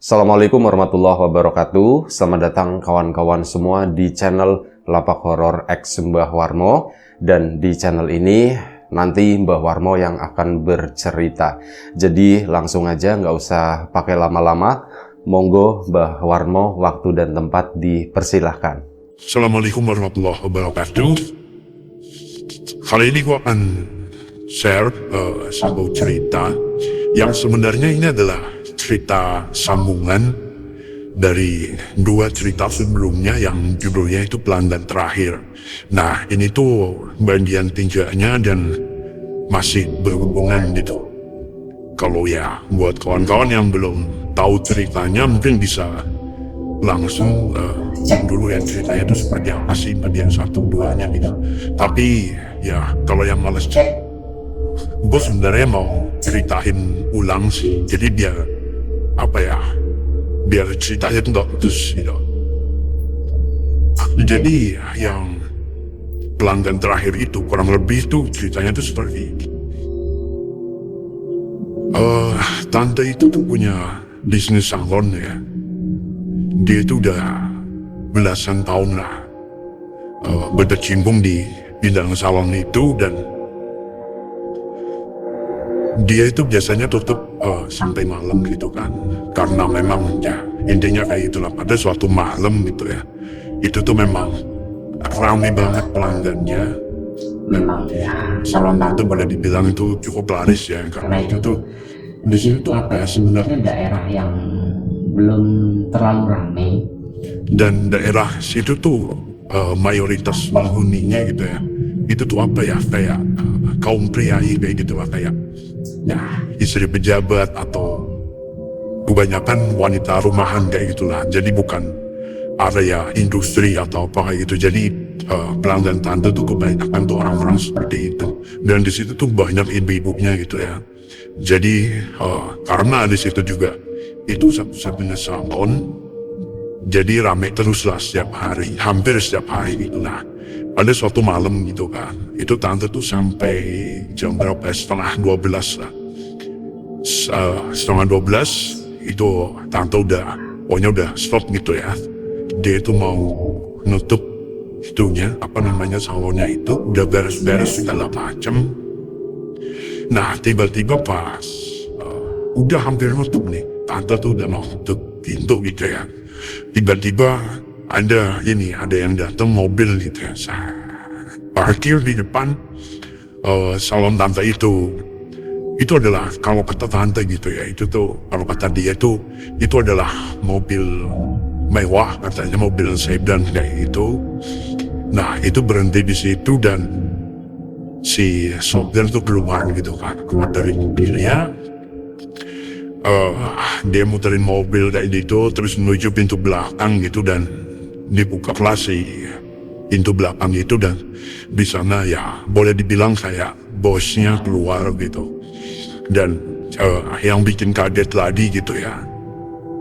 Assalamualaikum warahmatullahi wabarakatuh. Selamat datang kawan-kawan semua di channel Lapak Horor X Mbah Warmo. Dan di channel ini nanti Mbah Warmo yang akan bercerita. Jadi langsung aja, nggak usah pakai lama-lama. Monggo Mbah Warmo, waktu dan tempat dipersilahkan. Assalamualaikum warahmatullahi wabarakatuh. Kali ini gua akan share sebuah cerita yang sebenarnya ini adalah cerita sambungan dari dua cerita sebelumnya yang judulnya itu Pelanggan Terakhir. Nah, ini tuh bagian tiganya dan masih berhubungan gitu. Kalau ya buat kawan-kawan yang belum tahu ceritanya mungkin bisa langsung cek dulu ya ceritanya itu seperti apa sih bagian 1-2-nya gitu. Tapi ya kalau yang males cek, gue sebenarnya mau ceritain ulang sih. Jadi biar biar ceritanya itu nggak putus gitu. Jadi yang pelanggan terakhir itu kurang lebih tuh ceritanya tuh seperti ini. Tante itu tuh punya bisnis salon ya. Dia itu udah belasan tahun lah berkecimpung di bidang salon itu, dan dia itu biasanya tutup sampai malam gitu kan, karena memang ya intinya kayak itulah. Pada suatu malam gitu ya, itu tuh memang ramai banget pelanggannya. Memang ya salon tante boleh dibilang itu cukup laris ya, karena itu tuh di sini tuh sebenarnya daerah yang belum terlalu ramai, dan daerah situ tuh mayoritas penghuninya gitu ya, itu tuh kayak kaum pria kayak gitu lah, kayak ya istri pejabat atau kebanyakan wanita rumahan kayak gitulah. Jadi bukan area industri atau apa kayak gitu. Jadi pelanggan tante tuh kebanyakan tuh orang-orang seperti itu, dan di situ tuh banyak ibu-ibunya gitu ya. Jadi karena di situ juga itu satu-satunya salon, jadi rame terus lah setiap hari, hampir setiap hari gitu lah. Ada suatu malam gitu kan, itu tante tuh sampai jam berapa, setengah 12 lah. Setengah 12 itu tante pokoknya udah stop gitu ya. Dia itu mau nutup salonnya itu, udah beres-beres segala macem. Nah, tiba-tiba pas udah hampir nutup nih, tante tuh udah mau nutup pintu gitu ya. Tiba-tiba ada yang datang mobil gitu ya, parkir di depan salon tante itu. Itu adalah, kalau kata tante gitu ya, kalau kata dia itu adalah mobil mewah, katanya mobil sedan kayak gitu. Nah, itu berhenti di situ dan si sopir tuh keluar gitu kan, keluar dari mobilnya. Dia muterin mobil kayak gitu, terus menuju pintu belakang gitu, dan dibuka kelas si pintu belakang itu, dan di sana ya boleh dibilang kayak bosnya keluar gitu. Dan yang bikin kaget lagi gitu ya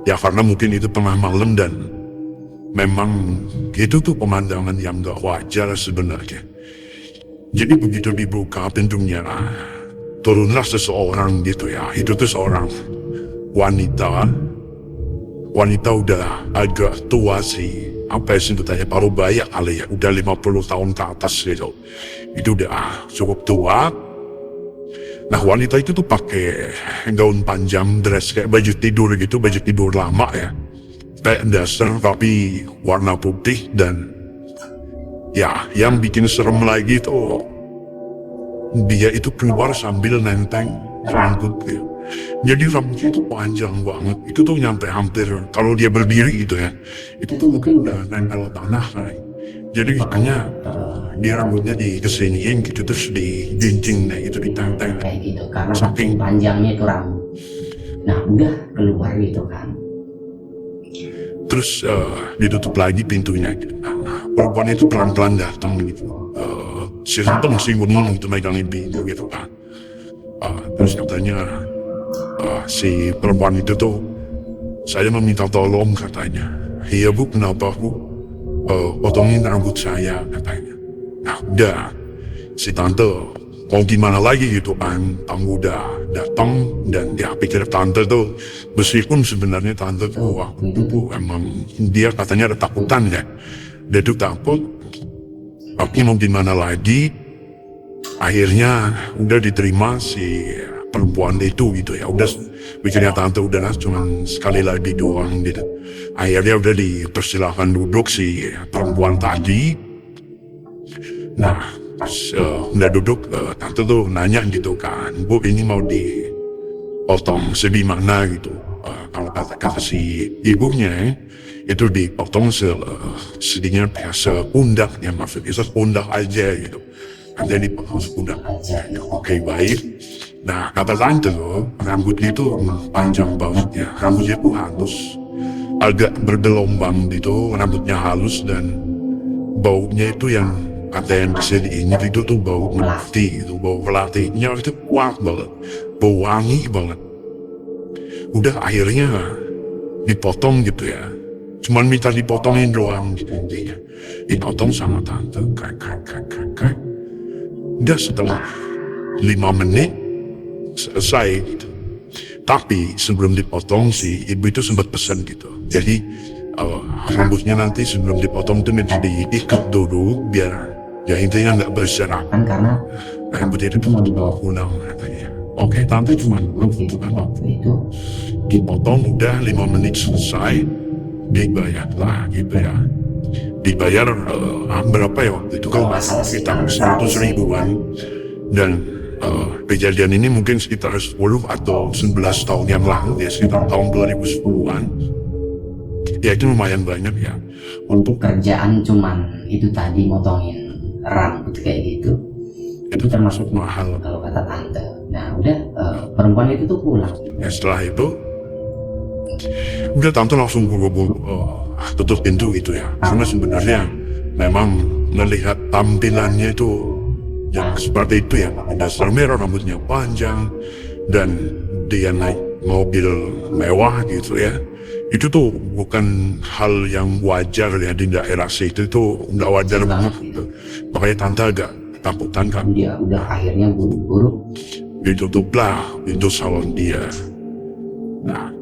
karena mungkin itu tengah malam dan memang itu tuh pemandangan yang gak wajar sebenarnya. Jadi begitu dibuka pintunya, turunlah seseorang gitu ya. Itu tuh seorang wanita udah agak tua sih, sebetulnya paruh baya kali ya, udah 50 tahun ke atas gitu. Itu udah cukup tua. Nah, wanita itu tuh pakai gaun panjang, dress kayak baju tidur gitu, baju tidur lama ya, kayak dasar tapi warna putih. Dan ya yang bikin serem lagi tuh, dia itu keluar sambil nenteng rambut gitu. Jadi rambutnya itu panjang banget, itu tuh nyampe hampir, kalau dia berdiri gitu ya, itu tuh mungkin udah nempel tanah kan. Jadi makanya dia rambutnya dikesiniin gitu, terus dijinjing gitu, ditenteng kayak gitu, karena saking panjangnya itu rambut. Nah, udah keluar gitu kan. Terus ditutup lagi pintunya gitu. Nah, perempuan itu pelan-pelan datang gitu. Si Santeng sih ngomong gitu, megangin pintu gitu kan. Terus katanya si perempuan itu tuh, saya meminta tolong katanya. Iya bu, kenapa bu? Potongin rambut saya katanya. Nah udah, si tante mau gimana lagi gitu kan, tamu udah datang dan dia pikir tante tuh, meskipun sebenarnya tante tuh waktu itu tuh emang dia katanya ada takutan ya, dia tuh takut, tapi mau gimana lagi, akhirnya udah diterima si perempuan itu gitu ya, udah pikirnya tante udahlah cuman sekali lagi doang gitu. Akhirnya udah dipersilakan duduk si perempuan tadi. Nah, udah duduk, tante tuh nanya gitu kan, Bu ini mau dipotong segimana gitu. Kalau kata si ibunya itu dipotong sedikitnya sepundak ya, maksudnya sepundak aja gitu. Nanti dipotong sepundak aja. Oke, baik. Nah, kata tante tuh, rambutnya itu panjang banget ya, rambutnya tuh halus, agak bergelombang gitu, rambutnya halus dan baunya itu yang kata yang bisa diingat itu tuh bau melati gitu, bau melatinya itu kuat banget, bau wangi banget. Udah akhirnya dipotong gitu ya, cuman minta dipotongin doang gitu intinya. Dipotong sama tante, kak. Udah setelah 5 menit selesai gitu. Tapi sebelum dipotong si ibu itu sempat pesan gitu. Jadi rambutnya nanti sebelum dipotong itu minta diikat dulu biar ya intinya nggak berserakan karena rambut itu mau dibawa pulang katanya. Oke, tante cuma waktu itu dipotong udah 5 menit selesai, dibayar lah gitu ya. Dibayar berapa ya waktu itu kalau nggak salah sekitar 100 ribuan. Dan kejadian ini mungkin sekitar 10 atau 11 tahun yang lalu ya, sekitar tahun 2010-an. Ya itu lumayan banyak ya. untuk kerjaan cuman itu tadi motongin rambut kayak gitu. Itu termasuk mahal. Kalau kata tante. Nah udah perempuan itu tuh pulang. Ya setelah itu udah tante langsung buru-buru tutup pintu gitu ya. Karena sebenarnya memang melihat tampilannya itu yang seperti itu ya, dasar merah, rambutnya panjang, dan dia naik mobil mewah gitu ya. Itu tuh bukan hal yang wajar ya di daerah situ, itu nggak wajar banget gitu. Makanya tante agak takutan kan. Dia udah akhirnya buru-buru Ditutuplah pintu salon dia. Nah,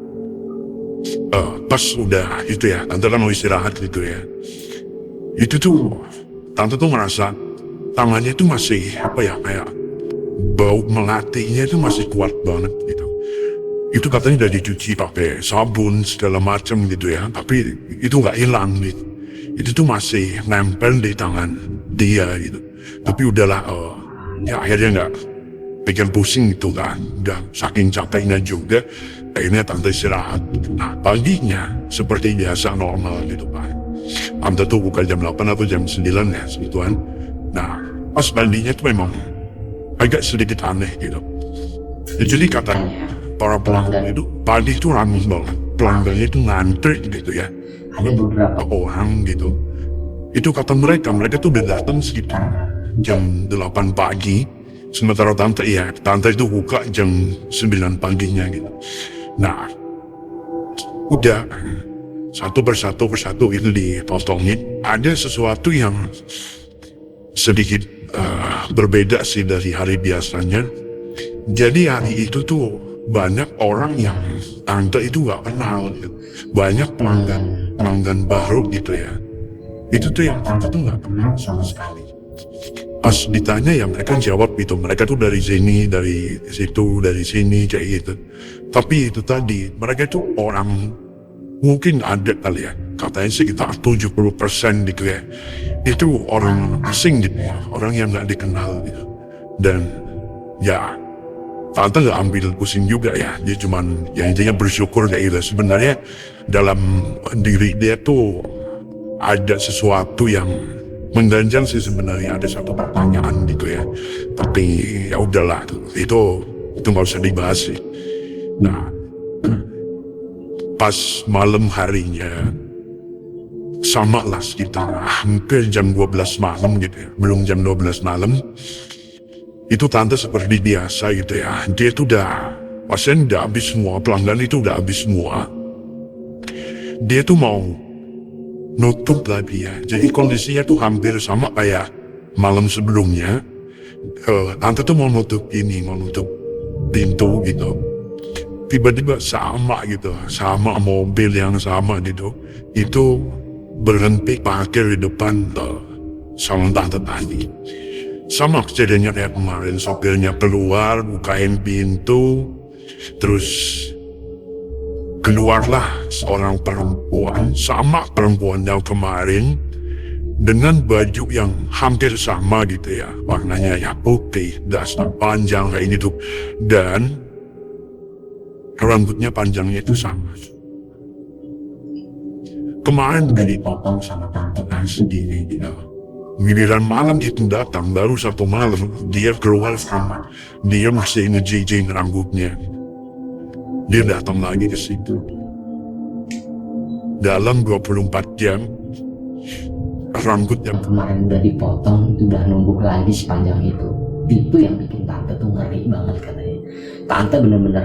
pas udah itu ya, tante kan mau istirahat gitu ya. Itu tuh, tante tuh merasa tangannya itu masih apa ya, kayak bau melatinya itu masih kuat banget gitu. Itu katanya udah dicuci pakai sabun segala macam gitu ya, tapi itu nggak hilang gitu. Itu tuh masih nempel di tangan dia gitu. Tapi udahlah, ya akhirnya nggak pikir pusing gitu kan, udah saking capeknya juga, akhirnya tante istirahat. Nah paginya seperti biasa normal gitu kan. Tante tuh buka jam 8 atau jam 9 ya segituan. Nah pas mandinya tuh memang agak sedikit aneh gitu. Jadi katanya para pelanggan itu pagi itu ramai banget, pelanggannya itu ngantri gitu ya. ada beberapa Orang gitu. Itu kata mereka tuh udah datang sekitar jam 8 pagi. Sementara tante itu buka jam 9 paginya gitu. Nah, udah satu persatu itu dipotongin. Ada sesuatu yang sedikit berbeda sih dari hari biasanya. Jadi hari itu tuh banyak orang yang tante itu gak kenal gitu. Banyak pelanggan baru gitu ya. Itu tuh yang tante tuh gak kenal sama sekali. Pas ditanya ya mereka jawab gitu, mereka tuh dari sini, dari situ, dari sini kayak gitu. Tapi itu tadi, mereka tuh orang mungkin ada kali ya, katanya sekitar 70% gitu ya. Itu orang asing gitu ya, orang yang gak dikenal gitu. Dan ya tante gak ambil pusing juga ya, dia cuman ya intinya bersyukur kayak gitu. Sebenarnya dalam diri dia tuh ada sesuatu yang mengganjal sih sebenarnya, ada satu pertanyaan gitu ya. Tapi ya udahlah, itu nggak usah dibahas sih. Nah, pas malam harinya, sama lah sekitar hampir jam 12 malam gitu ya, belum jam 12 malam, itu tante seperti biasa gitu ya. Dia tuh pasien udah habis semua, pelanggan itu udah habis semua. Dia tuh mau nutup lagi ya. Jadi kondisinya tuh hampir sama kayak malam sebelumnya. tante tuh mau nutup pintu gitu. Tiba-tiba sama gitu, sama mobil yang sama gitu, itu berhenti parkir di depan salon tante tadi. Sama kejadiannya kayak kemarin, sopirnya keluar, bukain pintu, terus keluarlah seorang perempuan, sama perempuan yang kemarin, dengan baju yang hampir sama gitu ya, warnanya ya putih, dasar panjang kayak gitu, dan rambutnya panjangnya itu sama. Kemarin udah dipotong sama tante sendiri gitu. Giliran malam itu datang, baru 1 malam, dia keluar sama, dia masih ngejijing rambutnya. Dia datang lagi ke situ. Dalam 24 jam, rambut yang Kemarin udah dipotong, itu udah numbuk lagi sepanjang itu. Itu yang bikin tante tuh ngeri banget katanya. Tante bener-bener,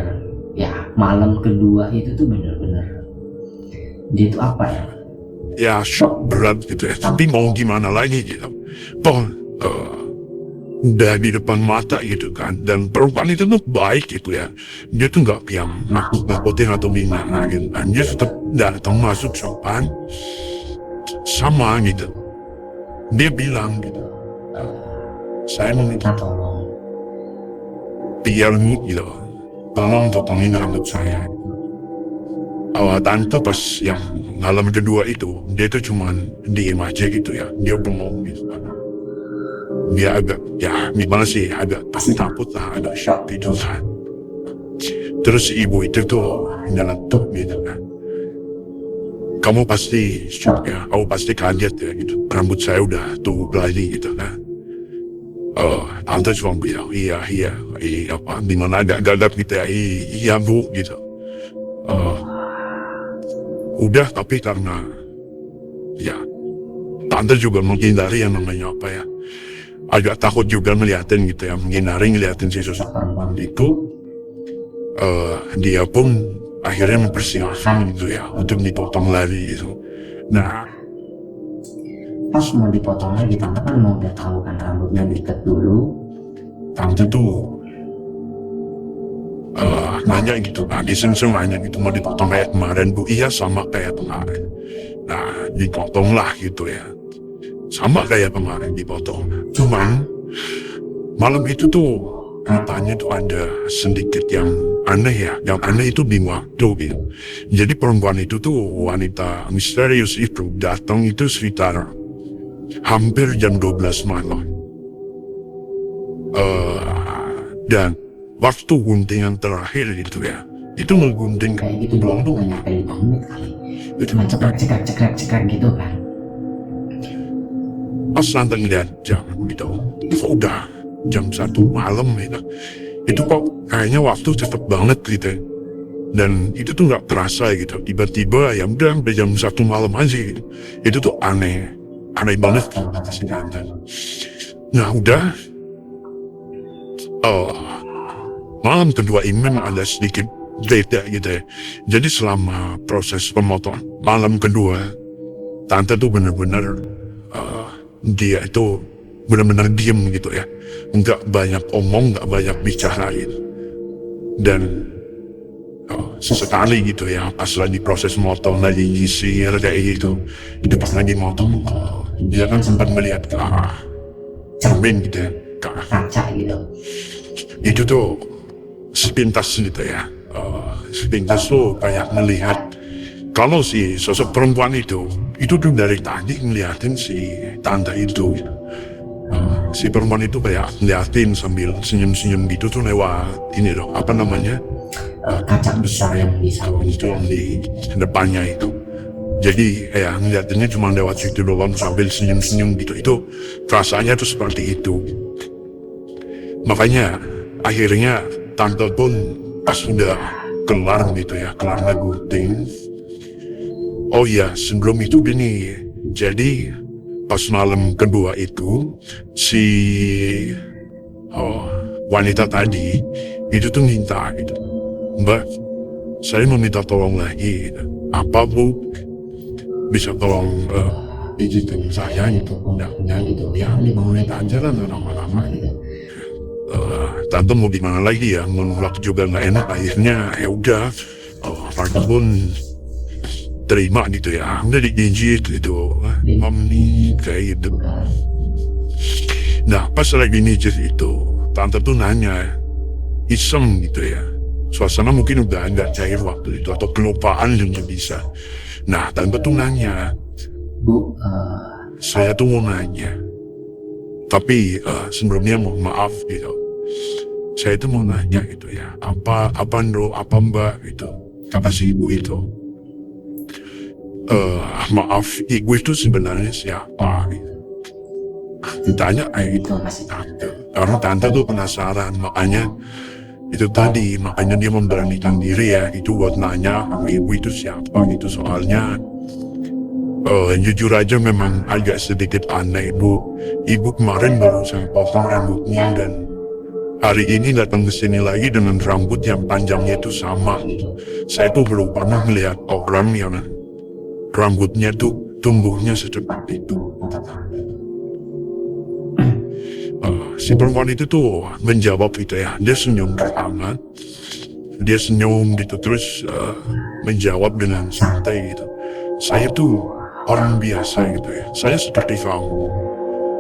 ya malam kedua itu tuh bener-bener, dia tuh apa ya, shock berat gitu ya. Tapi mau gimana lagi gitu. Udah di depan mata gitu kan. Dan perempuan itu tuh baik gitu ya. Dia tuh gak yang nakut-nakutin atau gimana gitu kan. Dia tetap datang masuk sopan. Sama gitu. Dia bilang gitu, saya meminta tolong. biar gitu, tolong potongin rambut saya. Tante pas yang malam kedua itu, dia tuh cuman diem aja gitu ya. Dia bengong gitu. Dia agak, ya gimana sih, agak pasti takut lah, agak shock gitu kan. Terus ibu itu tuh nyeletuk gitu kan. Kamu pasti shock ya, kamu pasti kaget ya gitu. Rambut saya udah tumbuh lagi gitu kan. Tante cuma bilang, iya, apa, dimana agak gagap gitu ya, iya bu gitu. Udah, tapi karena ya tante juga menghindari yang namanya apa ya, agak takut juga ngeliatin gitu ya, menghindari ngeliatin si sosok perempuan itu. Dia pun akhirnya mempersilahkan gitu ya untuk dipotong lagi gitu. Nah, pas mau dipotong lagi, tante kan mau udah tahu kan rambutnya diikat dulu. tante tuh nanya gitu, iseng-iseng nanya gitu, mau dipotong kayak kemarin bu? Iya sama kayak kemarin. Nah, dipotong lah gitu ya, sama kayak kemarin dipotong. Cuman malam itu tuh katanya tuh ada sedikit yang aneh ya. Yang aneh itu di waktu gitu. Jadi perempuan itu tuh, wanita misterius itu datang itu sekitar hampir jam 12 malam. Dan waktu guntingan terakhir gitu ya, itu ngegunting Kayak gitu doang tuh gak nyampe 5 menit kali. Itu cuma cekrek gitu kan. Pas tante ngeliat jam gitu, itu udah jam 1 malam gitu. Itu kok kayaknya waktu cepet banget gitu. Dan itu tuh gak terasa gitu. Tiba-tiba ya udah jam 1 malam aja gitu. Itu tuh aneh banget kalau kata si tante. Nah udah, malam kedua ini memang ada sedikit beda gitu ya. Jadi selama proses pemotongan malam kedua, tante tuh bener-bener dia itu bener-bener diem gitu ya, nggak banyak omong, nggak banyak bicara gitu. Dan sesekali gitu ya, pas lagi proses motong, lagi nyisir kayak gitu, itu pas lagi motong, dia kan sempat melihat ke arah cermin gitu ya, ke arah Kaca gitu. itu tuh sepintas gitu ya. Sepintas tuh kayak ngelihat kalau si sosok perempuan itu tuh dari tadi ngeliatin si tante itu gitu. Si perempuan itu kayak ngeliatin sambil senyum-senyum gitu tuh lewat ini loh, apa namanya, Kaca besar yang di samping itu yang di depannya itu. Jadi kayak ngeliatinnya cuma lewat situ doang sambil senyum-senyum gitu. Itu rasanya tuh seperti itu. Makanya akhirnya tante pun pas udah kelar gitu ya, kelar ngegunting. Oh iya, sebelum itu gini, jadi pas malam kedua itu si wanita tadi itu tuh minta gitu, Mbak, saya mau minta tolong lagi gitu. Apa bu, bisa tolong pijitin saya gitu, pundaknya gitu ya, 5 menit aja lah, lama-lama gitu. tante mau gimana lagi ya, menolak juga nggak enak. Akhirnya ya udah, tante pun terima gitu ya, udah diizin gitu, Om nih kayak gitu. Nah pas lagi mijit itu, tante tuh nanya, iseng gitu ya, suasana mungkin udah nggak cair waktu itu atau kelupaan juga bisa. Nah tante tuh nanya, Bu, saya tuh mau nanya, tapi sebelumnya mohon maaf gitu, saya itu mau nanya gitu ya, apa mbak gitu, kata si ibu itu, maaf ibu itu sebenarnya siapa gitu. Ditanya kayak gitu tante, karena tante tuh penasaran, makanya itu tadi, makanya dia memberanikan diri ya itu buat nanya sama ibu itu siapa gitu. Soalnya jujur aja memang agak sedikit aneh bu, ibu kemarin baru saya potong rambutnya dan hari ini datang ke sini lagi dengan rambut yang panjangnya itu sama. Saya tuh belum pernah melihat orang yang rambutnya tuh tumbuhnya secepat itu. Si perempuan itu tuh menjawab gitu ya, dia senyum hangat, dia senyum gitu terus menjawab dengan santai gitu, saya tuh orang biasa gitu ya, saya seperti kamu,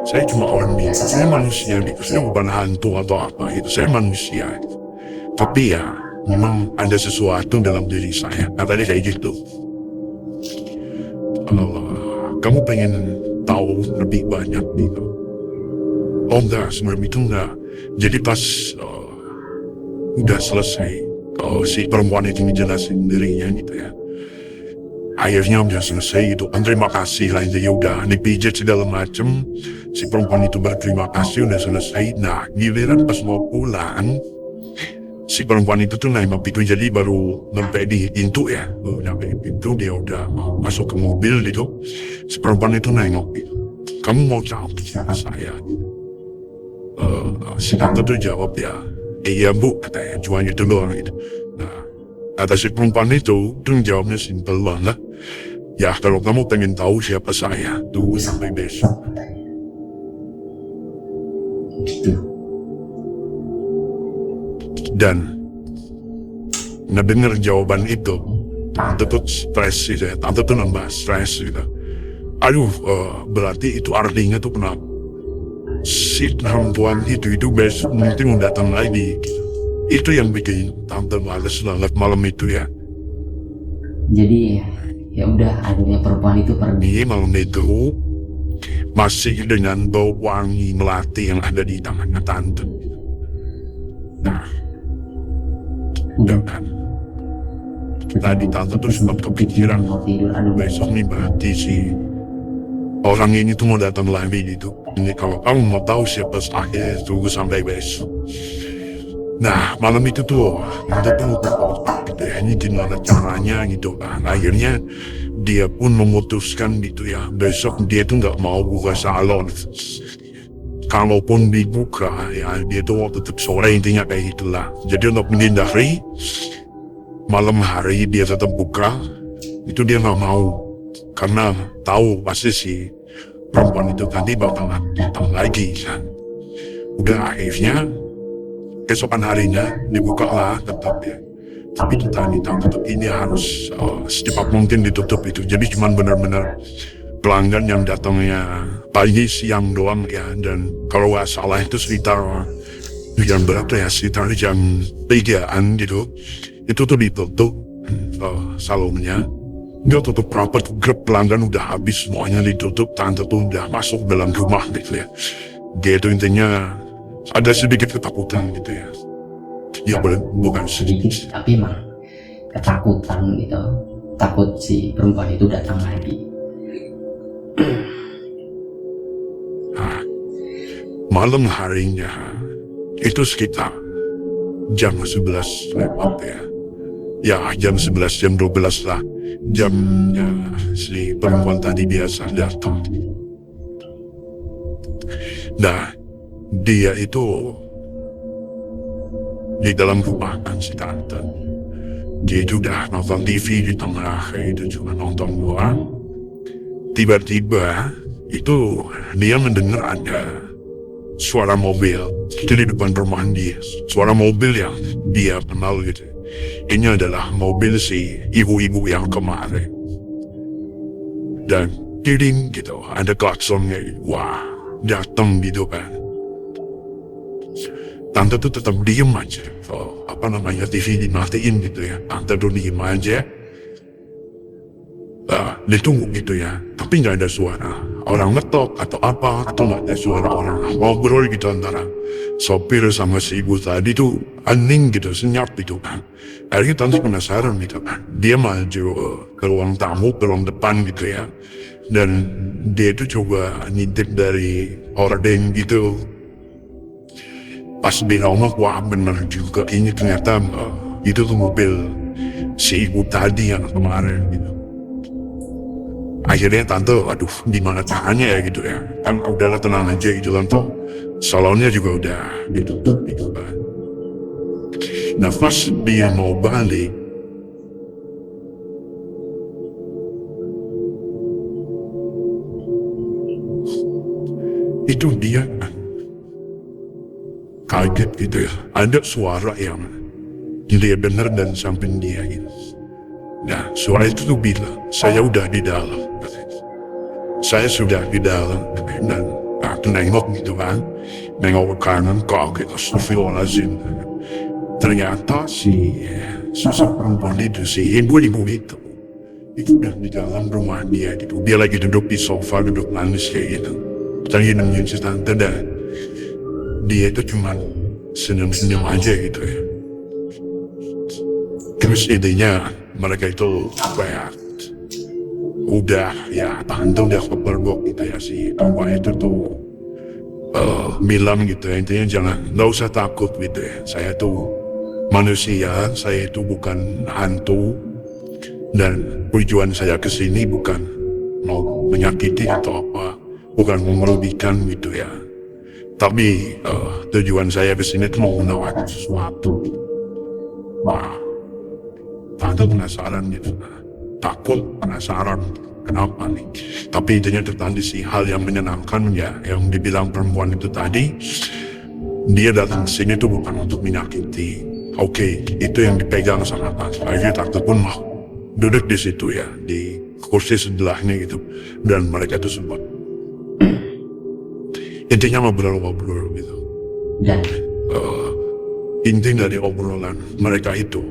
saya cuma orang biasa, saya manusia gitu, saya bukan hantu atau apa gitu, saya manusia gitu. Tapi ya memang ada sesuatu dalam diri saya, katanya kayak gitu. Kamu pengen tahu lebih banyak gitu? Oh enggak, sebenarnya itu enggak. Jadi pas udah selesai, si perempuan itu ngejelasin dirinya gitu ya, akhirnya udah selesai gitu, terima kasih lah, ya udah dipijit segala macem. Si perempuan itu berterima kasih udah selesai. Nah giliran pas mau pulang, si perempuan itu tuh nengok pintu, jadi baru sampai di pintu ya, sampai di pintu dia udah mau masuk ke mobil gitu. Si perempuan itu nengok gitu, kamu mau tahu siapa saya? Si tante tuh jawab ya, iya bu, katanya cuma gitu doang gitu. Nah kata si perempuan itu tuh jawabnya simpel banget, ya kalau kamu pengen tahu siapa saya, tunggu sampai besok. gitu. Dan ngedenger jawaban itu, tante tuh stres gitu ya, tante tuh nambah stres gitu. Aduh, berarti itu artinya tuh kenapa si perempuan itu besok mungkin mau datang lagi gitu. Itu yang bikin tante males banget malam itu ya. Jadi ya udah, akhirnya perempuan itu pergi. Di malam itu masih dengan bau wangi melati yang ada di tangannya tante. Nah, Udah dan tadi tante tuh sempat kepikiran, mau tidur, aduh besok nih berarti si orang ini tuh mau datang lagi gitu. Ini kalau kamu mau tahu siapa saya, tunggu sampai besok. Nah malam itu tuh tante tuh berotak gitu ya, ini gimana caranya gitu kan. Akhirnya dia pun memutuskan gitu ya, besok dia tuh nggak mau buka salon. Kalaupun dibuka ya dia tuh tetap sore, intinya kayak gitulah. Jadi untuk menghindari malam hari dia tetap buka, itu dia nggak mau, karena tahu pasti si perempuan itu tadi bakal datang lagi kan. Udah akhirnya keesokan harinya dibuka lah tetap ya, tapi itu tadi tetap ini harus secepat mungkin ditutup itu. Jadi cuman benar-benar pelanggan yang datangnya pagi siang doang ya. Dan kalau nggak salah itu sekitar jam berapa ya, sekitar jam 3-an gitu, itu tuh ditutup salonnya. Dia tutup rapat, grup pelanggan udah habis, semuanya ditutup, tante tuh udah masuk dalam rumah gitu ya. Dia itu intinya ada sedikit ketakutan gitu ya. Ya bukan sedikit, tapi emang ketakutan gitu, takut si perempuan itu datang lagi. Nah, malam harinya itu sekitar jam 11 lewat ya. Ya jam 11, jam 12 lah. Jamnya si perempuan tadi biasa datang. Nah, dia itu di dalam rumah kan si tante. Dia itu udah nonton TV di tengah, itu cuma nonton doang. Tiba-tiba itu dia mendengar ada suara mobil di depan rumah dia. Suara mobil yang dia kenal gitu. Ini adalah mobil si ibu-ibu yang kemarin. Dan ding gitu, ada klaksonnya. Wah, datang gitu kan. Tante tuh tetap diem aja. TV dimatiin gitu ya. Tante tuh diem aja. Ditunggu gitu ya. Tapi nggak ada suara orang ngetok atau apa, atau nggak ada suara orang ngobrol gitu antara sopir sama si ibu tadi tuh hening gitu, senyap gitu kan. Akhirnya tante penasaran gitu kan. Dia maju ke ruang tamu, ke ruang depan gitu ya. Dan dia tuh coba ngintip dari hordeng gitu. Pas dia ngomong, wah bener juga, ini ternyata itu tuh mobil si ibu tadi yang kemarin gitu. Akhirnya tante, aduh gimana caranya ya gitu ya. Kan udahlah tenang aja gitu kan toh. Salonnya juga udah ditutup gitu kan. Nah pas dia mau balik, itu dia kaget gitu ya. Ada suara yang dia dengar dan samping dia gitu. Nah suara itu tuh bilang, saya udah di dalam. Saya sudah di dalam. Dan aku nengok gitu kan. Nengok ke kanan, kaget, astagfirullahaladzim. Ternyata si sosok perempuan itu, si ibu-ibu itu udah di dalam rumah dia gitu. Dia lagi duduk di sofa, duduk nangis kayak gitu. Tadi nemuin si tante dan dia itu cuma senyum-senyum aja gitu ya. Terus intinya mereka itu apa ya, udah ya tante udah kepergok gitu ya, si perempuan itu tuh bilang gitu ya, intinya nggak usah takut gitu ya, saya tuh manusia, saya itu bukan hantu, dan tujuan saya kesini bukan mau menyakiti atau apa, bukan mau merugikan gitu ya. Tapi tujuan saya kesini tuh mau menawarkan sesuatu. Wah, tante penasaran gitu, takut, penasaran, kenapa nih? Tapi intinya tadi si hal yang menyenangkan ya, yang dibilang perempuan itu tadi, dia datang ke sini tuh bukan untuk menyakiti. Oke, itu yang dipegang sama tante. Akhirnya tante pun mau duduk di situ ya, di kursi sebelahnya gitu, dan mereka tuh sempat intinya ngobrol-ngobrol gitu. Dan inti dari obrolan mereka itu,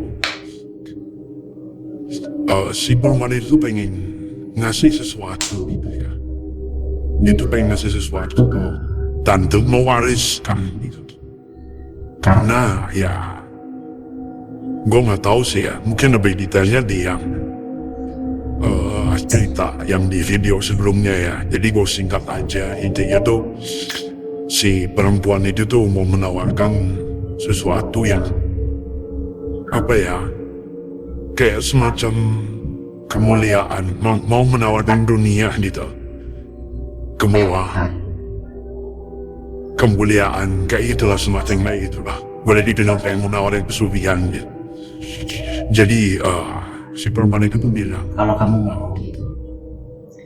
si perempuan itu pengen ngasih sesuatu gitu ya. Dia tuh pengen ngasih sesuatu ke tante, mewariskan gitu. Karena ya, gue nggak tahu sih ya, mungkin lebih detailnya di yang cerita yang di video sebelumnya ya. Jadi gue singkat aja, intinya tuh si perempuan itu tuh mau menawarkan sesuatu yang apa ya, kayak semacam kemuliaan, mau menawarkan dunia gitu, kemuliaan kayak itulah, semacam kayak gitulah. Boleh dibilang kayak menawarkan kesucian gitu. Jadi si perempuan itu tuh bilang, kalau kamu mau gitu,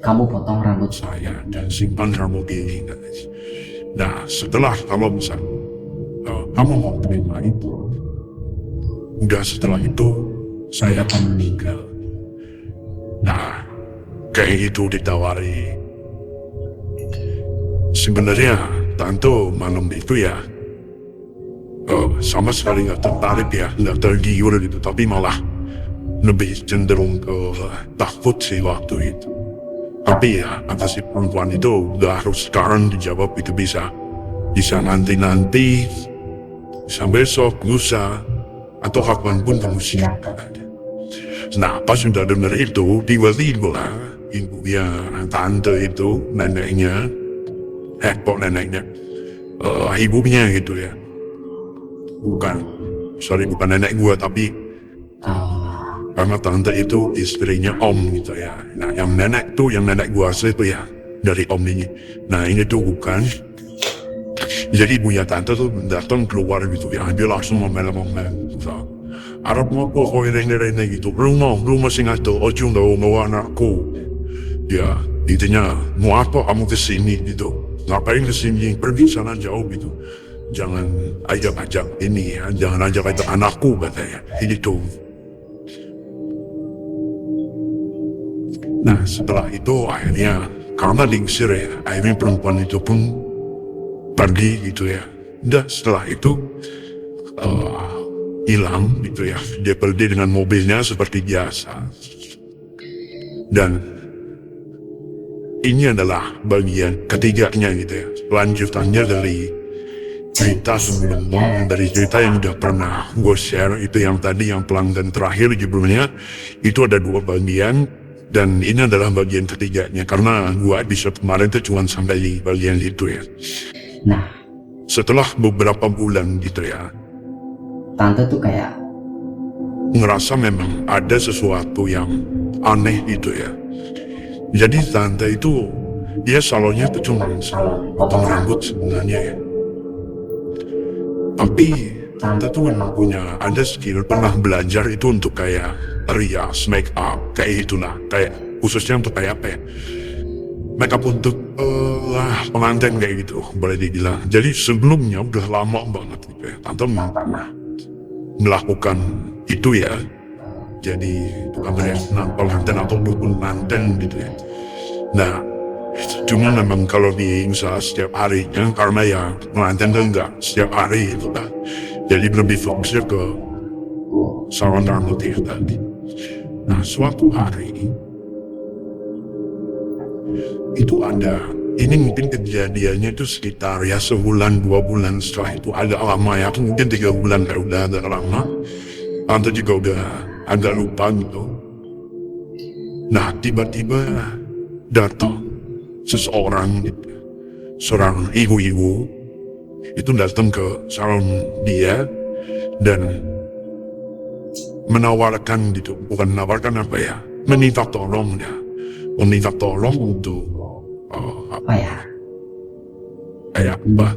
kamu potong rambut saya dan simpan rambut ini. Nah setelah kalau misal kamu mau terima itu, udah setelah itu saya akan meninggal. Nah kayak itu ditawari. Sebenarnya tante malam itu ya sama sekali nggak tertarik ya, nggak tergiur gitu, tapi malah lebih cenderung ke takut sih waktu itu. Tapi ya kata si perempuan itu gak harus sekarang dijawab, itu bisa nanti, bisa besok, lusa, atau kapanpun kamu siapkan. Nah pas sudah dengar itu, tiba-tiba ibunya tante itu, neneknya, ibunya gitu ya, bukan nenek gua, tapi karena tante itu istrinya om gitu ya. Nah yang nenek gua itu ya dari om ini. Nah ini tuh bukan. Jadi ibunya tante tuh datang keluar gitu ya, dia langsung ngomel-ngomel gitu. Arab mau pokoknya rene gitu, rumah sing atau ojung tau mau anakku. Ya intinya mau apa kamu kesini gitu. ngapain kesini, pergi sana jauh gitu. Jangan ajak-ajak ini ya, jangan ajak-ajak anakku katanya. Itu. Nah setelah itu akhirnya karena diusir ya, akhirnya perempuan itu pun pergi gitu ya. Dan setelah itu hilang gitu ya, dia pergi dengan mobilnya seperti biasa. Dan ini adalah bagian ketiganya gitu ya, lanjutannya dari cerita sebelumnya, dari cerita yang udah pernah gue share itu yang tadi yang pelanggan terakhir judulnya itu ada 2 bagian. Dan ini adalah bagian ketiganya karena gua episode kemarin tuh cuma sampai di bagian itu ya. Nah, Setelah beberapa bulan gitu ya, tante tuh kayak ngerasa memang ada sesuatu yang aneh gitu ya. Jadi tante itu dia salonnya tuh cuma salon potong rambut sebenarnya ya. Tapi tante tuh memang punya ada skill, pernah belajar itu untuk kayak rias, make up, kayak itulah, kayak khususnya untuk kayak apa ya, make up untuk pengantin kayak gitu, boleh dibilang. Jadi sebelumnya udah lama banget gitu ya, tante pernah melakukan itu ya. Jadi bukan pengantin atau dukun pengantin gitu ya. Nah, cuma memang kalau diinsa setiap harinya, karena ya pengantin kan enggak setiap hari gitu kan. Jadi lebih fokusnya ke salon rambut itu tadi. Nah, suatu hari itu ada, ini mungkin kejadiannya itu sekitar ya sebulan 2 bulan setelah itu, agak lama ya, mungkin 3 bulan ya, udah agak lama. Tante juga udah agak lupa gitu. Nah, tiba-tiba datang seseorang gitu, seorang ibu-ibu itu datang ke salon dia dan menawarkan gitu, bukan menawarkan apa ya, meminta tolong ya, meminta tolong untuk apa ya? kayak apa,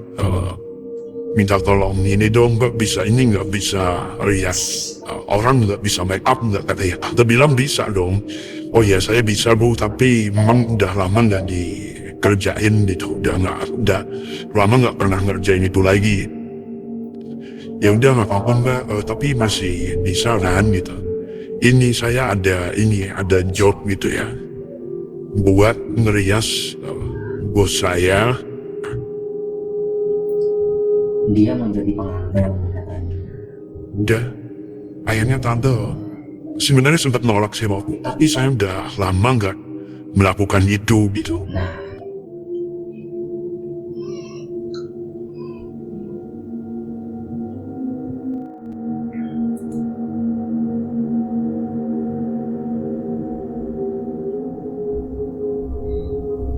minta tolong ini dong, nggak bisa ini, nggak bisa rias, orang nggak bisa make up nggak, katanya. Dia bilang bisa dong. Oh ya saya bisa bu, tapi memang udah lama nggak dikerjain gitu, udah lama nggak pernah ngerjain itu lagi. Ya udah nggak apa-apa mbak, tapi masih bisa kan gitu. Ini saya ada job gitu ya, buat ngerias bos saya. Dia menjadi pengantin. Udah, akhirnya tante sebenarnya sempat nolak sih mau, tapi saya udah lama nggak melakukan itu gitu.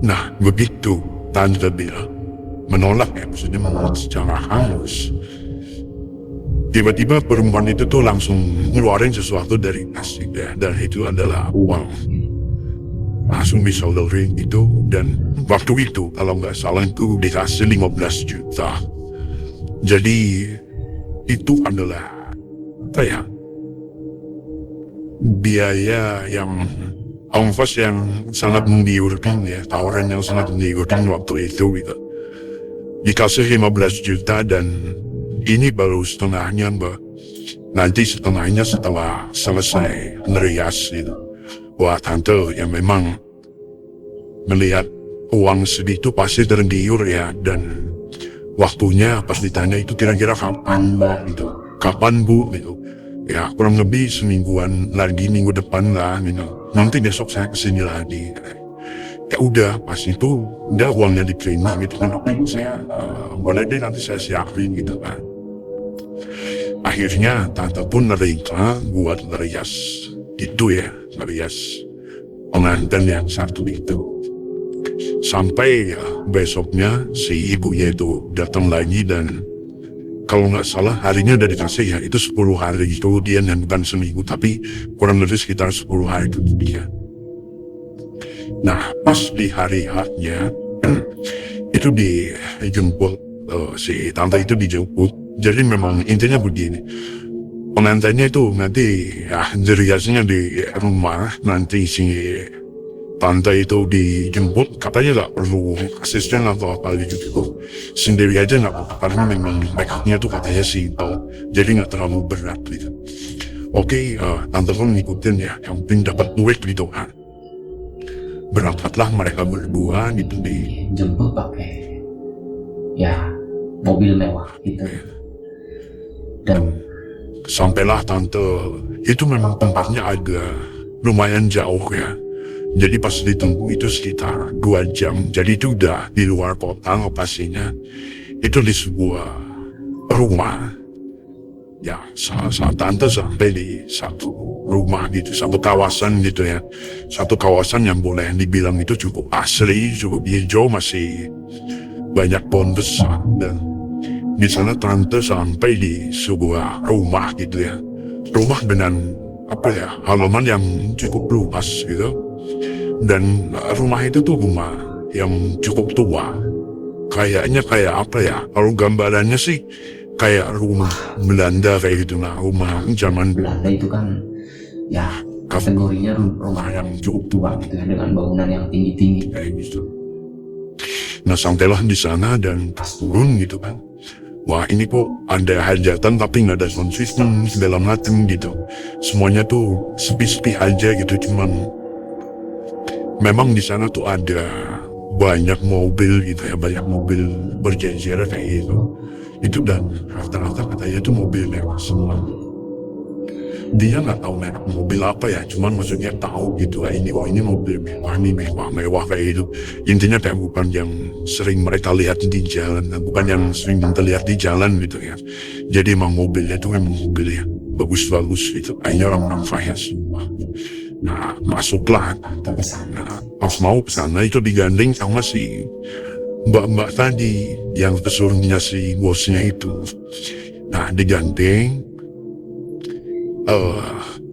Nah, begitu tante bilang menolak ya, maksudnya menolak secara halus. Tiba-tiba perempuan itu tuh langsung ngeluarin sesuatu dari tas ya, dan itu adalah uang. Langsung disodorin itu, dan waktu itu kalau nggak salah itu dikasih 15 juta. Jadi itu adalah apa ya, biaya yang ongkos yang sangat menggiurkan ya, tawaran yang sangat menggiurkan waktu itu gitu. Dikasih 15 juta dan ini baru setengahnya mbak. Nanti setengahnya setelah selesai ngerias gitu. Wah tante yang memang melihat uang segitu pasti tergiur ya, dan waktunya pas ditanya itu kira-kira kapan mbak gitu. Kapan bu gitu. Ya kurang lebih semingguan lagi, minggu depan lah gitu. Nanti besok saya kesini lagi. Ya udah pas itu udah uangnya diterima gitu kan. Saya boleh deh nanti saya siapin gitu kan. Akhirnya tante pun nerima buat ngerias itu ya, ngerias pengantin yang satu itu. Sampai ya, besoknya si ibunya itu datang lagi, dan kalau nggak salah harinya udah dikasih ya, itu 10 hari itu dia, dan bukan seminggu tapi kurang lebih sekitar 10 hari itu dia. Nah pas di hari haknya itu dijemput, si tante itu dijemput. Jadi memang intinya begini, pengantinnya itu nanti ya diriasnya di rumah, nanti si tante itu dijemput, katanya gak perlu asisten atau apa gitu, sendiri aja gak apa-apa, karena memang make-upnya tuh katanya simple, jadi gak terlalu berat gitu. Oke, tante pun ngikutin ya, yang penting dapat duit gitu kan. Berangkatlah mereka berdua gitu jemput pakai ya mobil mewah gitu. Dan sampailah tante, itu memang tempatnya agak lumayan jauh ya. Jadi pas ditempuh itu sekitar 2 jam. Jadi itu udah di luar kota lokasinya. Itu di sebuah rumah. Ya, saat tante sampai di satu rumah gitu, satu kawasan gitu ya. Satu kawasan yang boleh dibilang itu cukup asri, cukup hijau, masih banyak pohon besar. Dan di sana tante sampai di sebuah rumah gitu ya. Rumah dengan halaman yang cukup luas gitu. Dan rumah itu tuh rumah yang cukup tua. Kayaknya kayak kalau gambarannya sih kayak rumah Belanda kayak gitu. Nah, rumah zaman Belanda itu kan ya kategorinya rumah yang cukup tua gitu ya, dengan bangunan yang tinggi-tinggi kayak gitu. Nah, sampailah di sana dan pas turun gitu kan. Wah, ini kok ada hajatan tapi nggak ada sound system segala macem gitu. Semuanya tuh sepi-sepi aja gitu, cuman memang di sana tuh ada banyak mobil gitu ya, banyak mobil berjejer kayak gitu. Itu dan rata-rata katanya itu mobil mewah semua. Dia nggak tahu merek mobil apa ya, cuman maksudnya tahu gitu, ini mobil mewah nih, mewah kayak gitu. Intinya kayak bukan yang sering mereka lihat di jalan, bukan yang sering kita lihat di jalan gitu ya. Jadi emang mobilnya itu memang mobil ya bagus-bagus gitu, kayaknya orang-orang kaya semua. Nah, masuklah ke sana. Pas mau ke sana itu digandeng sama si mbak-mbak tadi yang pesuruhnya si bosnya itu. Nah, digandeng.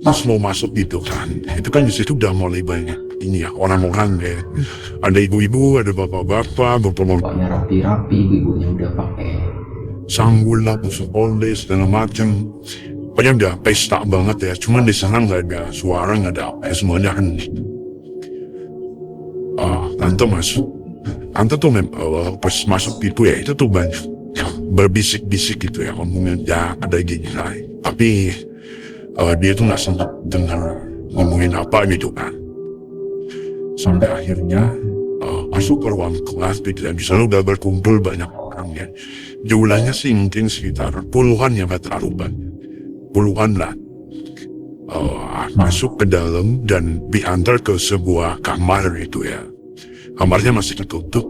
Pas mau masuk gitu kan, itu kan di situ udah mulai banyak ini ya, orang-orang ya. Ada ibu-ibu, ada bapak-bapak, bapaknya rapi-rapi, ibu-ibunya udah pakai sanggul lah, musuh polis segala macem. Pokoknya udah pesta banget ya. Cuman di sana nggak ada suara, nggak ada apa, semuanya kan. Tante masuk. Tante tuh pas masuk gitu ya, itu tuh banyak berbisik-bisik gitu ya, ngomongnya ya ada gini lah. Tapi dia tuh nggak sempat dengar ngomongin apa gitu kan. Sampai akhirnya masuk ke ruang kelas gitu ya. Di sana udah berkumpul banyak orang ya. Jumlahnya sih mungkin sekitar puluhan ya, nggak terlalu banyak. Puluhan lah. Masuk ke dalam dan diantar ke sebuah kamar itu ya. Kamarnya masih tertutup,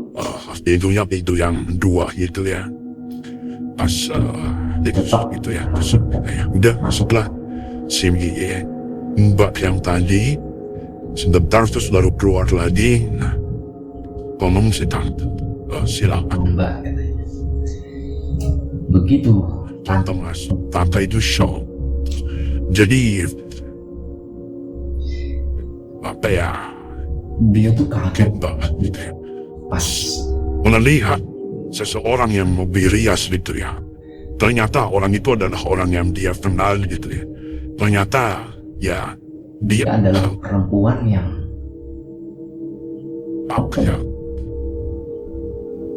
pintunya pintu yang 2 gitu ya. Pas ditutup gitu ya, masuk ya. Udah masuklah si mbak yang tadi. Sebentar terus baru keluar lagi. Nah, ngomong si tante, silakan mbak katanya. Begitu tante masuk, tante itu shock. Jadi apa ya, dia tuh kaget banget gitu ya. pas Melihat seseorang yang mobil rias gitu ya. Ternyata orang itu adalah orang yang dia kenal gitu ya. Ternyata ya dia adalah perempuan yang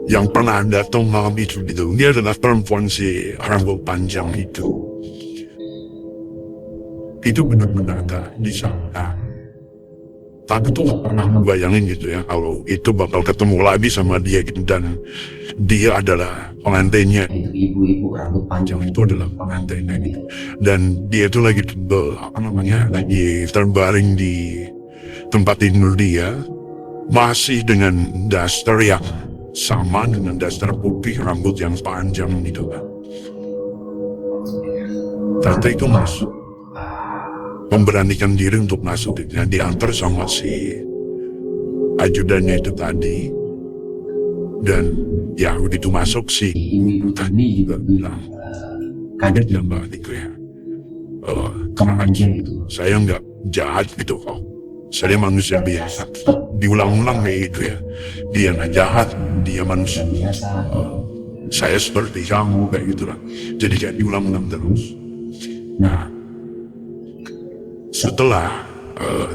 yang pernah datang malam itu gitu. Dia adalah perempuan si rambut panjang itu. Itu benar-benar ada di sana. Tapi tuh gak pernah ngebayangin gitu ya, kalau itu bakal ketemu lagi sama dia gitu. Dan dia adalah pengantinnya. itu ibu-ibu rambut panjang Itu adalah pengantinnya gitu. Dan dia itu lagi lagi terbaring di tempat tidur dia, masih dengan daster yang sama dengan daster putih, rambut yang panjang gitu kan. Tante itu masuk, memberanikan diri untuk masuk, dan diantar sama si ajudannya itu tadi. Dan ya begitu masuk si ibu-ibu tadi juga bilang kaget ya mbak itu ya. Tenang aja gitu, saya nggak jahat gitu kok. Saya manusia biasa. Diulang-ulang kayak gitu ya. Dia nggak jahat, dia manusia biasa. Saya seperti kamu kayak gitu lah. Jadi kayak diulang-ulang terus. Nah, setelah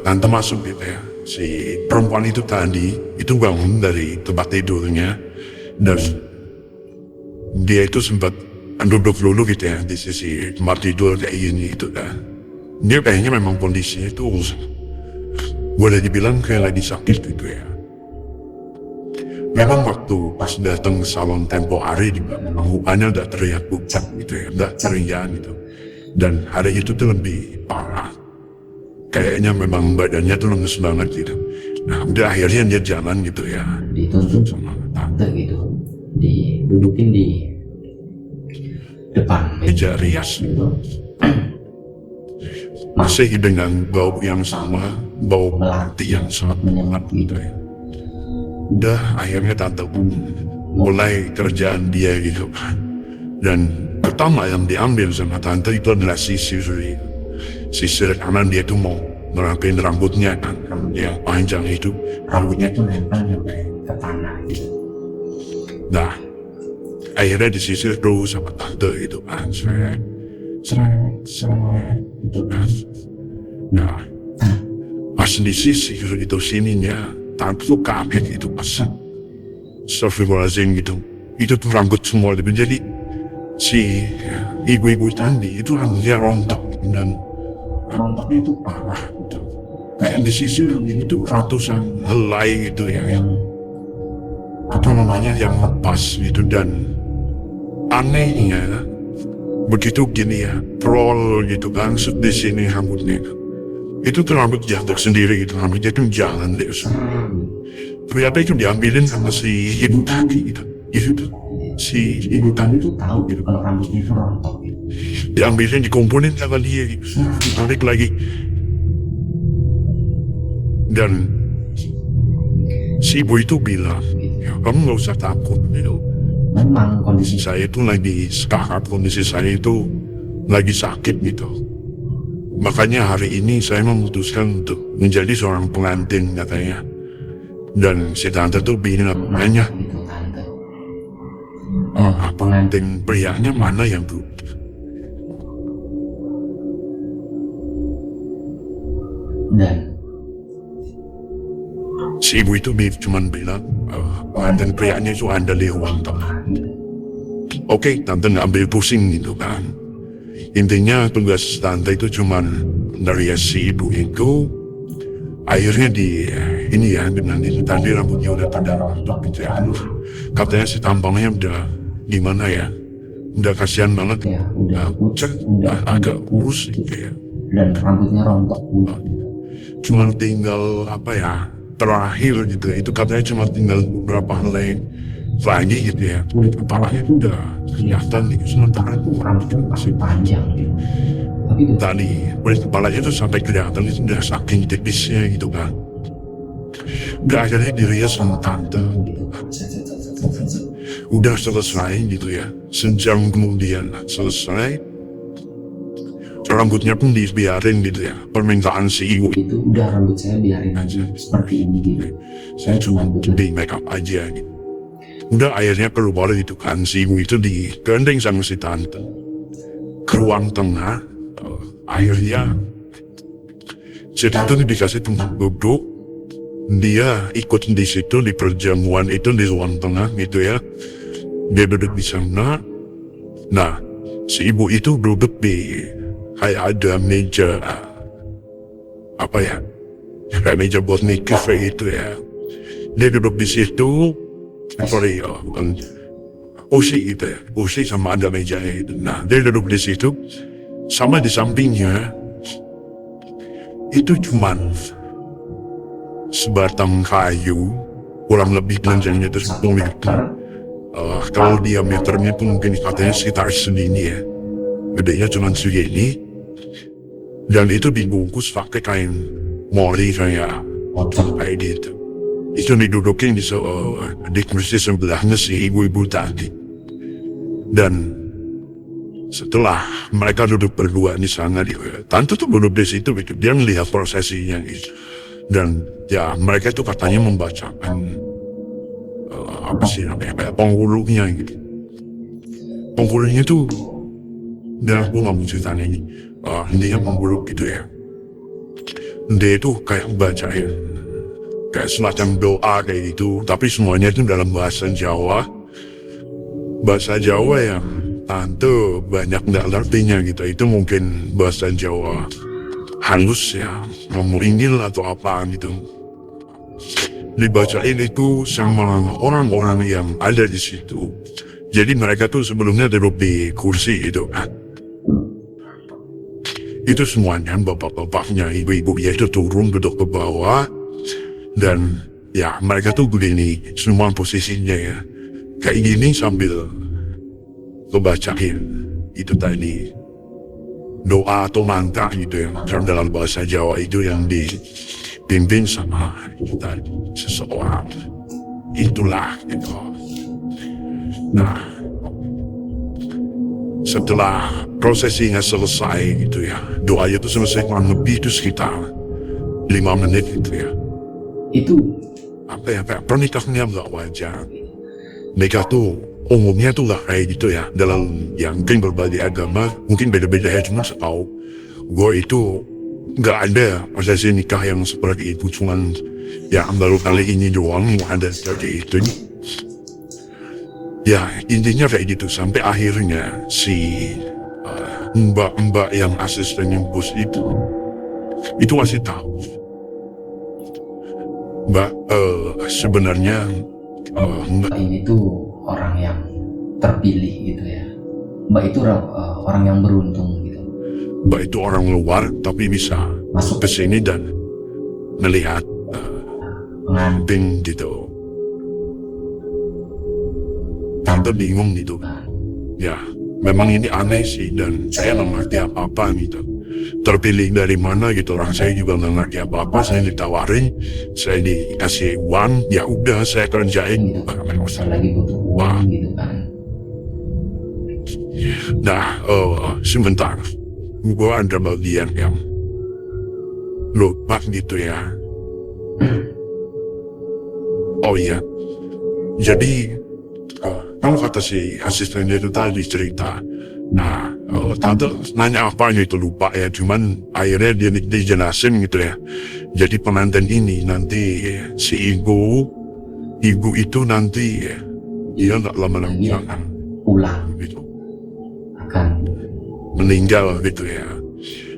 tante masuk gitu ya, si perempuan itu tadi itu bangun dari tempat tidurnya dan dia itu sempat duduk dulu gitu ya di sisi tempat tidur kayak gini itu kan. Dia kayaknya memang kondisinya itu boleh dibilang kayak lagi sakit gitu ya. Memang waktu pas datang ke salon tempo hari juga memang mukanya udah terlihat pucat gitu ya, udah cerian gitu. Dan hari itu tuh lebih parah. Kayaknya memang badannya tuh lemes banget gitu. Nah udah akhirnya dia jalan gitu ya. Dituntut Sama tante gitu, didudukin di depan meja rias gitu. masih dengan bau yang sama, bau melati yang sangat menyengat gitu ya. Udah akhirnya tante mulai kerjaan dia gitu kan. Dan pertama yang diambil sama tante itu adalah sisir. Sisir kanan dia tuh mau merapin rambutnya kan, yang panjang itu. Rambutnya tuh nempel ke tanah gitu. Nah akhirnya disisir terus sama tante itu kan. Seret gitu kan. Nah pas disisir itu sininya tante tuh kaget itu pas Astagfirullahaladzim gitu. Itu tuh rambut semua. Jadi si ibu-ibu tadi itu rambutnya rontok dan rontoknya itu parah gitu. Kayak disisir itu ratusan helai gitu ya yang apa namanya yang lepas gitu. Dan anehnya begitu gini ya, roll gitu kan di sini rambutnya itu tuh rambut jatuh sendiri gitu, rambutnya itu jalan deh. Ternyata itu diambilin sama si ibu tadi gitu. Itu tuh si ibu tadi tuh tahu gitu Kalau rambutnya itu rontok gitu. diambilin dikumpulin sama dia gitu. Tarik lagi dan si ibu itu bilang, ya, kamu nggak usah takut gitu. Memang kondisi Saya itu lagi sekarang kondisi saya itu lagi sakit gitu. Makanya hari ini saya memutuskan untuk menjadi seorang pengantin katanya. Dan si tante tuh bilang namanya gitu tante. pengantin prianya mana yang tuh? Dan Si ibu itu cuman bilang pengantin prianya itu ada di ruang tengah. Oke, tante nggak ambil pusing gitu kan. Intinya tugas tante itu cuman dari si ibu itu akhirnya di ini ya dengan itu tadi rambutnya udah pada rontok gitu ya. Aduh, katanya si tampangnya udah gimana ya, udah kasihan banget ya udah pucat, agak kurus gitu ya. dan rambutnya rontok. Cuma tinggal apa ya terakhir gitu ya, itu katanya cuma tinggal beberapa helai lagi gitu ya. Kulit kepalanya itu udah kelihatan gitu, sementara itu Rambutnya masih panjang gitu. Tapi itu tadi kulit kepalanya itu sampai kelihatan itu udah saking tipisnya gitu kan. Udah akhirnya dirias sama tante. Udah selesai gitu ya, sejam kemudian selesai. Rambutnya pun dibiarin gitu ya, permintaan si ibu. itu udah rambut saya biarin aja seperti ini gitu. Saya cuma di make up aja gitu. Udah akhirnya keluar gitu kan, si ibu itu digandeng sama si tante ke ruang tengah. Akhirnya si tante dikasih tempat duduk. Dia ikut di situ di perjamuan itu di ruang tengah gitu ya. Dia duduk di sana. Nah, si ibu itu duduk di kayak ada meja apa ya, kayak meja buat nikah kayak gitu ya. Dia duduk di situ, sorry, bukan kursi gitu ya, kursi sama ada mejanya itu. Nah, dia duduk di situ, sama di sampingnya itu cuman sebatang kayu, kurang lebih panjangnya itu 10 meter. Kalau diameternya pun mungkin katanya sekitar segini ya, gedenya cuma segini. Dan itu dibungkus pakai kain mori kayak kayak gitu. Itu didudukin di kursi sebelahnya si ibu-ibu tadi. Dan setelah mereka duduk berdua di sana, tante tuh duduk di situ gitu. Dia melihat prosesinya gitu. Dan ya mereka itu katanya membacakan apa sih namanya, kayak penghulunya gitu. Penghulunya tuh, dan aku nggak mau ceritanya ini. Dia menghulu gitu ya. Dia itu kayak bacain kayak semacam doa kayak gitu, tapi semuanya itu dalam bahasa Jawa. Bahasa Jawa yang tante banyak nggak artinya gitu. Itu mungkin bahasa Jawa halus ya, ngomong ingil atau apa gitu. Dibacain itu sama orang-orang yang ada di situ. Jadi mereka tuh sebelumnya duduk di kursi gitu kan. Itu semuanya bapak-bapaknya, ibu-ibunya itu turun duduk ke bawah. Dan ya mereka tuh begini semua posisinya ya. Kayak gini sambil kebacain itu tadi doa atau mantra gitu ya dalam bahasa Jawa itu yang dipimpin sama itu tadi seseorang. Itulah gitu. Nah, setelah prosesinya selesai gitu ya, doanya itu selesai kurang lebih itu sekitar 5 menit gitu ya. Itu Apa ya, pernikahannya nggak wajar. Mereka tuh umumnya tuh lah kayak gitu ya, dalam yang mungkin berbagai agama, mungkin beda-beda ya, cuma setahu gue itu nggak ada prosesi nikah yang seperti itu, cuman ya baru kali ini doang ada seperti itu. Ya intinya kayak gitu, sampai akhirnya si mbak-mbak yang asisten yang bos itu masih tahu. Mbak, sebenarnya Mbak ini tuh orang yang terpilih gitu ya. Mbak itu orang yang beruntung gitu. Mbak itu orang luar tapi bisa Masuk ke sini dan melihat pengantin pengantin gitu. Tante bingung gitu. Ya, memang ini aneh sih dan saya nggak ngerti apa-apa gitu. Terpilih dari mana gitu, orang saya juga nggak ngerti apa-apa. Saya ditawarin, saya dikasih uang, ya udah saya kerjain. gitu. Saya lagi butuh uang gitu kan. Nah, sebentar, gua ada bagian yang lupa gitu ya. Oh iya, jadi kamu kata si asistennya itu tadi cerita. Nah, tante nanya apanya itu lupa ya, cuman akhirnya dia dijelasin gitu ya. Jadi pengantin ini nanti si ibu itu nanti dia nggak lama-lama jangan Pulang gitu, akan meninggal gitu ya.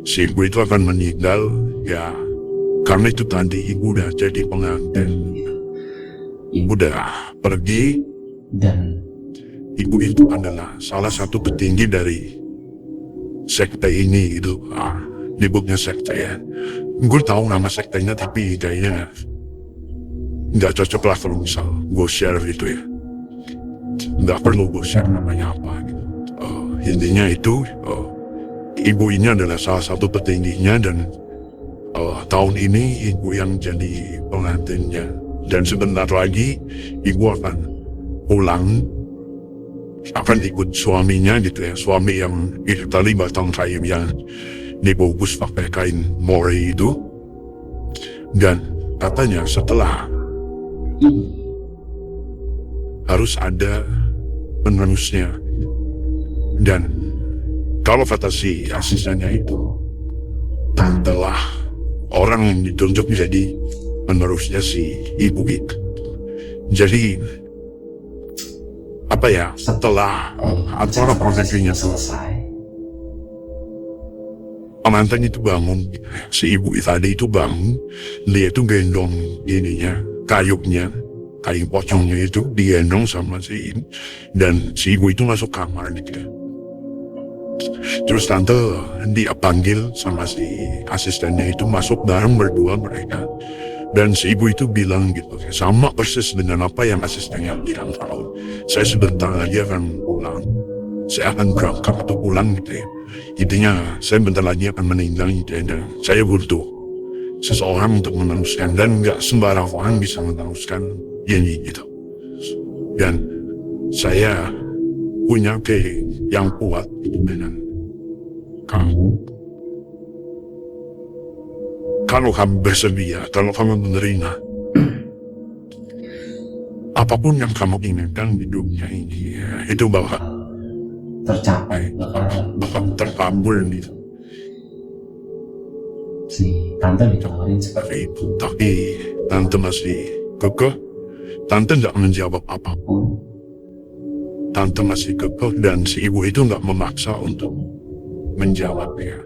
Si ibu itu akan meninggal ya, karena itu tadi ibu udah jadi pengantin. gitu. Ibu udah pergi. Dan Ibu itu adalah salah satu petinggi dari sekte ini gitu. Nyebutnya sekte ya. Gue tahu nama sektenya tapi kayaknya nggak cocok lah kalau misal gue share gitu ya. Nggak perlu gue share namanya apa gitu. Intinya itu ibu ini adalah salah satu petingginya dan tahun ini ibu yang jadi pengantinnya. Dan sebentar lagi ibu akan pulang, akan ikut suaminya gitu ya, suami yang itu tadi batang kayu yang dibungkus pakai kain mori itu. Dan katanya setelah ini harus ada penerusnya. Dan kalau kata si asistennya itu, tantelah orang yang ditunjuk jadi penerusnya si ibu itu. Jadi apa ya, setelah acara prosesinya selesai, pengantin itu bangun, si ibu tadi itu bangun, dia itu gendong ininya, kayunya, kayu pocongnya itu digendong sama si ibu, dan si ibu itu masuk kamar gitu. Terus tante dia panggil sama si asistennya itu masuk bareng berdua mereka. Dan si ibu itu bilang gitu, sama persis dengan apa yang asistennya bilang, kalau saya sebentar lagi akan pulang, saya akan berangkat atau pulang gitu ya. Intinya saya bentar lagi akan meninggal gitu ya, dan saya butuh seseorang untuk meneruskan, dan nggak sembarang orang bisa meneruskan ini gitu. Dan saya punya yang kuat dengan kamu. Kalau kamu bersedia, kalau kamu menerima apapun yang kamu inginkan di dunia ini, ya, itu bakal tercapai, bakal terkabul gitu. si tante ditawarin seperti Seperti itu. Tante masih kekeh. Tante nggak menjawab apapun. Tante masih kekeh dan si ibu itu nggak memaksa untuk menjawabnya.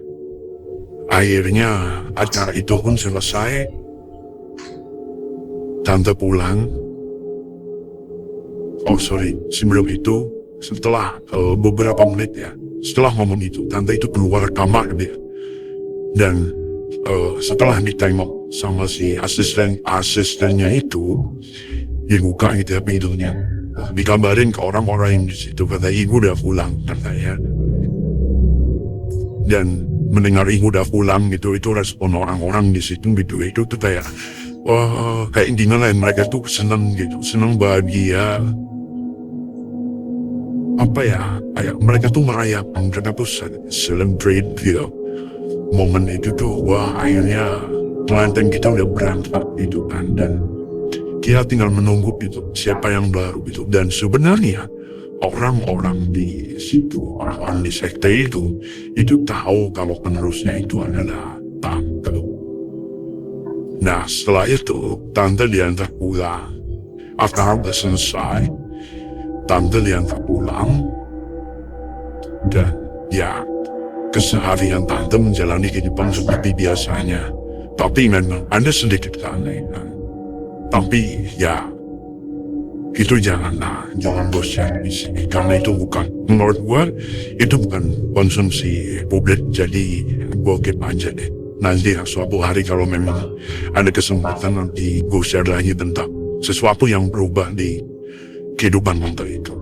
Akhirnya acara itu pun selesai. Tante pulang. Oh sorry, sebelum itu, setelah beberapa menit ya, setelah ngomong itu, tante itu keluar kamar dia. Dan setelah ditengok sama si asistennya itu, dia buka gitu ya pintunya. Dikabarin ke orang-orang yang di situ, kata ibu udah pulang, katanya. Dan mendengar ibu udah pulang gitu, itu respon orang-orang di situ gitu, itu tuh kayak, wah kayak intinya lah mereka tuh seneng gitu, seneng bahagia. Apa ya, kayak mereka tuh merayakan, mereka tuh celebrate gitu. Momen itu tuh, wah akhirnya pengantin kita udah berangkat gitu kan. Dan kita tinggal menunggu gitu, siapa yang baru gitu. Dan sebenarnya orang-orang di situ, orang-orang di sekte itu tahu kalau penerusnya itu adalah tante. Nah setelah itu, tante diantar pulang. Acara udah selesai, tante diantar pulang. Dan ya, keseharian tante menjalani kehidupan seperti biasanya. Tapi memang ada sedikit keanehan. Tapi ya, itu jangan bosan di sini. Karena itu bukan, menurut gua, itu bukan konsumsi publik. Jadi gua keep aja deh. Nanti suatu hari kalau memang ada kesempatan, nanti gua share lagi tentang sesuatu yang berubah di kehidupan tante itu.